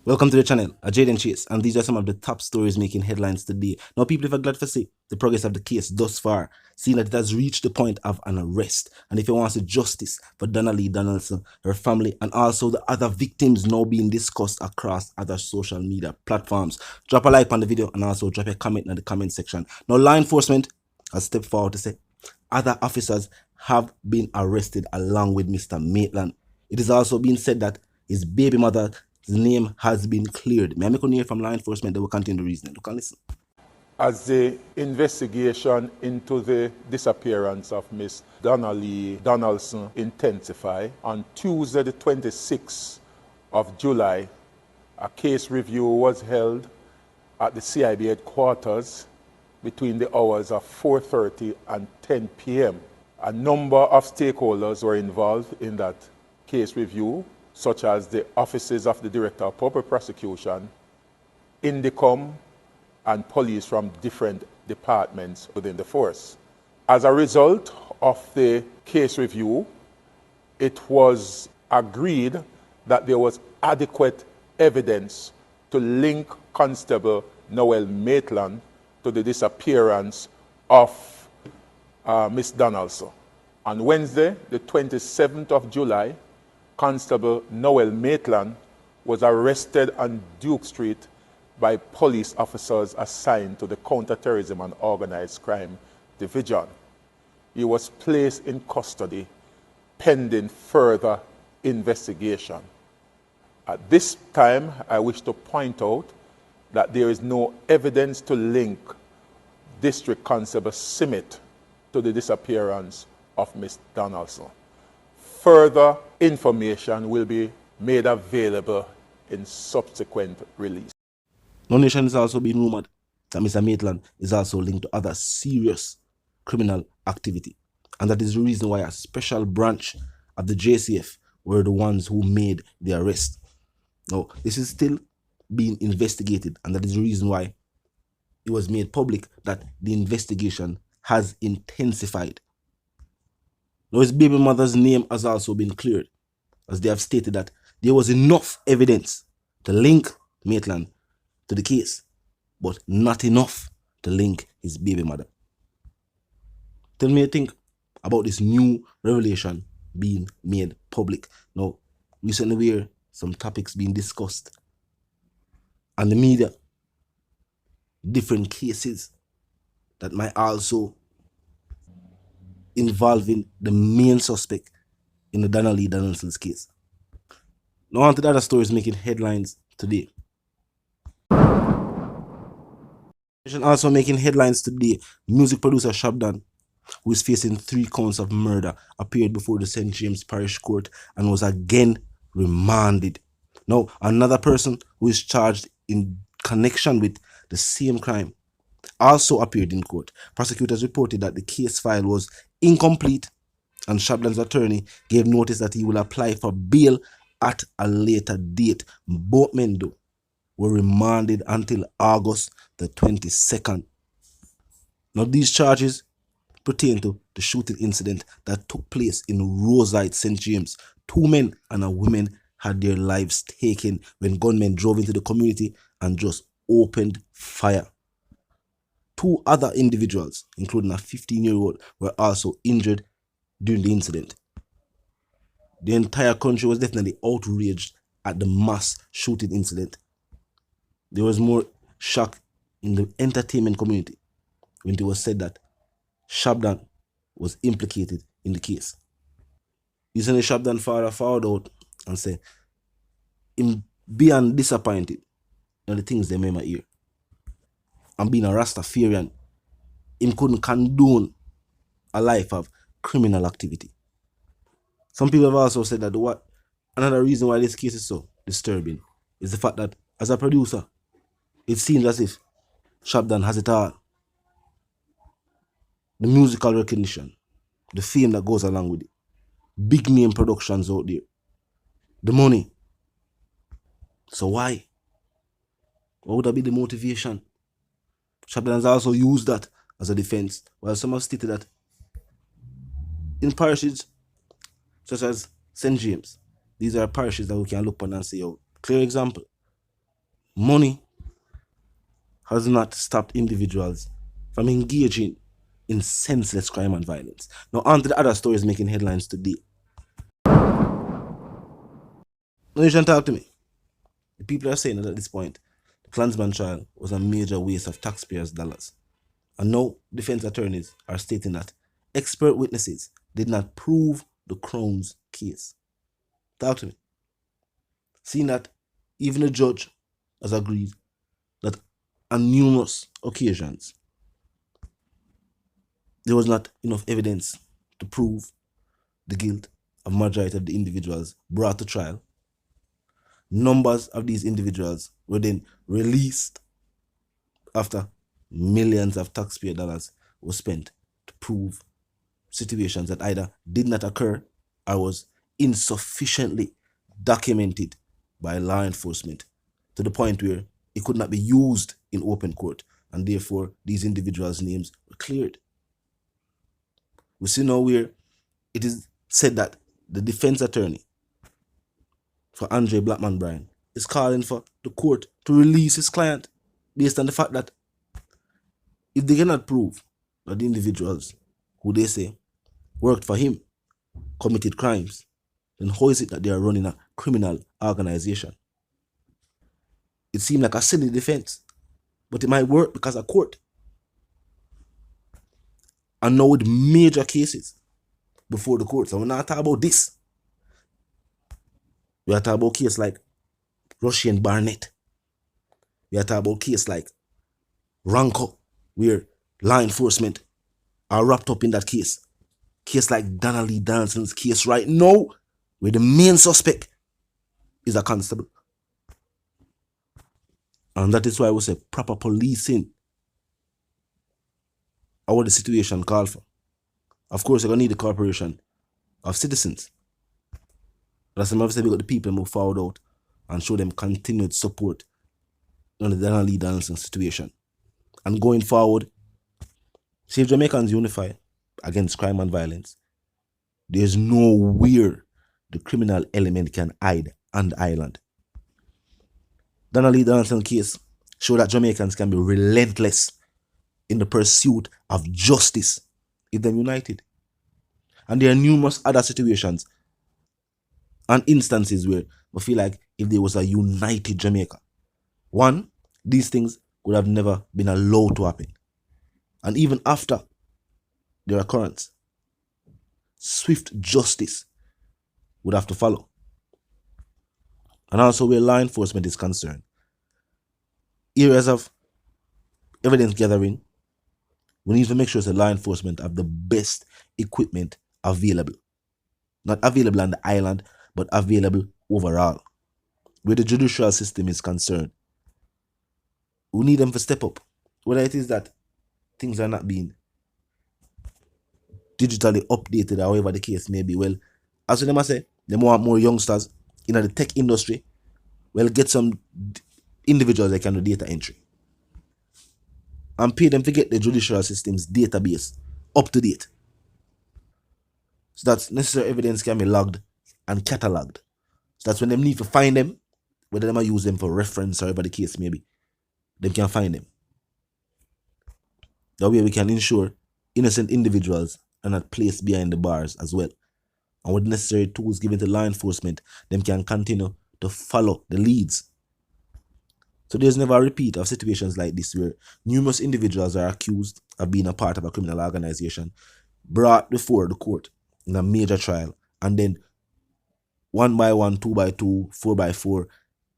Welcome to the channel, Jaden Chase, and these are some of the top stories making headlines today. Now, people, if are glad to see the progress of the case thus far, seeing that it has reached the point of an arrest, and if you want to see justice for Donna Lee Donaldson, her family, and also the other victims now being discussed across other social media platforms, drop a like on the video and also drop a comment in the comment section. Now, law enforcement has stepped forward to say other officers have been arrested along with Mr. Maitland. It is also being said that his baby mother's name has been cleared. May I make a hear from law enforcement that will continue the reasoning? Look and listen. As the investigation into the disappearance of Miss Donna Lee Donaldson intensify, on Tuesday the 26th of July, a case review was held at the CIB headquarters between the hours of 4:30 and 10 p.m. A number of stakeholders were involved in that case review, such as the offices of the Director of Public Prosecution, INDICOM, and police from different departments within the force. As a result of the case review, it was agreed that there was adequate evidence to link Constable Noel Maitland to the disappearance of Miss Donaldson. On Wednesday, the 27th of July, Constable Noel Maitland was arrested on Duke Street by police officers assigned to the Counterterrorism and Organized Crime Division. He was placed in custody pending further investigation. At this time, I wish to point out that there is no evidence to link District Constable Simmet to the disappearance of Miss Donaldson. Further information will be made available in subsequent release. No nation is also being rumored that Mr. Maitland is also linked to other serious criminal activity. And that is the reason why a special branch of the JCF were the ones who made the arrest. Now, this is still being investigated, and that is the reason why it was made public that the investigation has intensified. Now, his baby mother's name has also been cleared, as they have stated that there was enough evidence to link Maitland to the case, but not enough to link his baby mother. Tell me what you think about this new revelation being made public. Now, recently we hear some topics being discussed on the media, different cases that might also involving the main suspect in the Donna Lee Donaldson's case. Now on to the other stories making headlines today. Also making headlines today, music producer Shutdown, who is facing 3 counts of murder, appeared before the St. James Parish Court and was again remanded. Now, another person who is charged in connection with the same crime also appeared in court. Prosecutors reported that the case file was incomplete, and Shapland's attorney gave notice that he will apply for bail at a later date. Both men, though, were remanded until August the 22nd. Now, these charges pertain to the shooting incident that took place in Rosite, St. James. 2 men and a woman had their lives taken when gunmen drove into the community and just opened fire. 2 other individuals, including a 15-year-old, were also injured during the incident. The entire country was definitely outraged at the mass shooting incident. There was more shock in the entertainment community when it was said that Shutdown was implicated in the case. Recently, Shutdown father found out and said, him being disappointed in the things they made my ear. And being a Rastafarian, him couldn't condone a life of criminal activity. Some people have also said that another reason why this case is so disturbing is the fact that as a producer, it seems as if Shutdown has it all. The musical recognition, the fame that goes along with it, big name productions out there, the money. So why? What would that be the motivation? Shutdown has also used that as a defense, while some have stated that in parishes such as St. James, these are parishes that we can look upon and say, oh, clear example. Money has not stopped individuals from engaging in senseless crime and violence. Now, on to the other stories making headlines today. Now, you shouldn't talk to me. The people are saying that at this point, the Klansman trial was a major waste of taxpayers' dollars. And now, defense attorneys are stating that expert witnesses did not prove the Crown's case. Talk to me. Seeing that even the judge has agreed that on numerous occasions there was not enough evidence to prove the guilt of majority of the individuals brought to trial. Numbers of these individuals were then released after millions of taxpayer dollars were spent to prove situations that either did not occur or was insufficiently documented by law enforcement to the point where it could not be used in open court, and therefore these individuals' names were cleared. We see now where it is said that the defense attorney for Andre Blackman Bryan is calling for the court to release his client based on the fact that if they cannot prove that the individuals who they say worked for him committed crimes, then how is it that they are running a criminal organization? It seemed like a silly defense, but it might work because of court. And now with major cases before the courts, and we're not talking about this. We are talking about cases like Russian Barnett. We are talking about cases like Ranko, where law enforcement are wrapped up in that case. Case like Donna Lee Donaldson's case right now, where the main suspect is a constable. And that is why we say proper policing are what the situation called for. Of course, you're going to need the cooperation of citizens. That's why we say we got the people move forward out and show them continued support on the Donna Lee Donaldson situation. And going forward, see if Jamaicans unify against crime and violence, there's nowhere the criminal element can hide on the island. Donna Lee Donaldson case show that Jamaicans can be relentless in the pursuit of justice if they're united. And there are numerous other situations and instances where we feel like if there was a united Jamaica, one, these things would have never been allowed to happen. And even after their occurrence, swift justice would have to follow. And also where law enforcement is concerned, areas of evidence gathering, we need to make sure that law enforcement have the best equipment available. Not available on the island, but available overall. Where the judicial system is concerned, we need them to step up. Whether it is that things are not being digitally updated, or however the case may be. Well, as they must say, they want more youngsters in the tech industry. Well, get some individuals that can do data entry and pay them to get the judicial system's database up to date, so that necessary evidence can be logged and catalogued. So that's when they need to find them, whether they might use them for reference or whatever the case may be, they can find them. That way we can ensure innocent individuals are not placed behind the bars as well. And with necessary tools given to law enforcement, them can continue to follow the leads. So there's never a repeat of situations like this where numerous individuals are accused of being a part of a criminal organization, brought before the court in a major trial, and then 1 by 1, 2 by 2, 4 by 4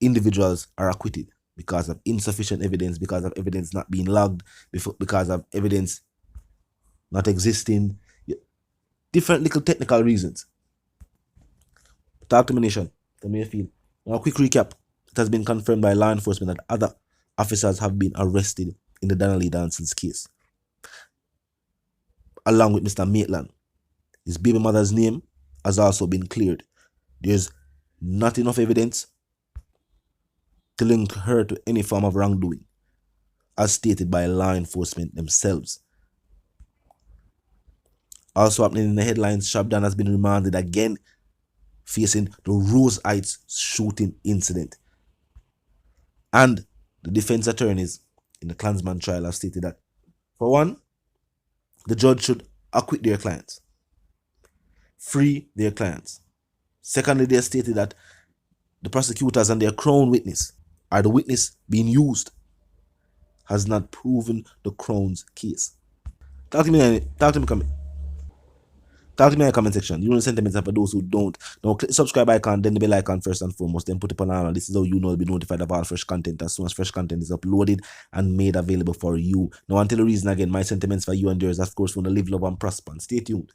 individuals are acquitted because of insufficient evidence, because of evidence not being logged, because of evidence not existing, different little technical reasons. Talk to me, nation. Tell me how you feel. Now, a quick recap. It has been confirmed by law enforcement that other officers have been arrested in the Donna Lee Donaldson's case, along with Mr. Maitland. His baby mother's name has also been cleared. There's not enough evidence to link her to any form of wrongdoing, as stated by law enforcement themselves. Also happening in the headlines, Shutdown has been remanded again, facing the Rose Heights shooting incident. And The defense attorneys in the Klansman trial have stated that, for one, the judge should acquit their clients, free their clients. Secondly, they stated that the prosecutors and their crown witness, or the witness being used, has not proven the Crown's case. Talk to me in the comment section. You know the sentiments, and for those who don't, now click the subscribe icon, then the bell icon first and foremost, then put it on all. This is how you know to be notified of all fresh content as soon as fresh content is uploaded and made available for you. Now, until the reason again, my sentiments for you and yours, of course, want to live, love, and prosper. And stay tuned.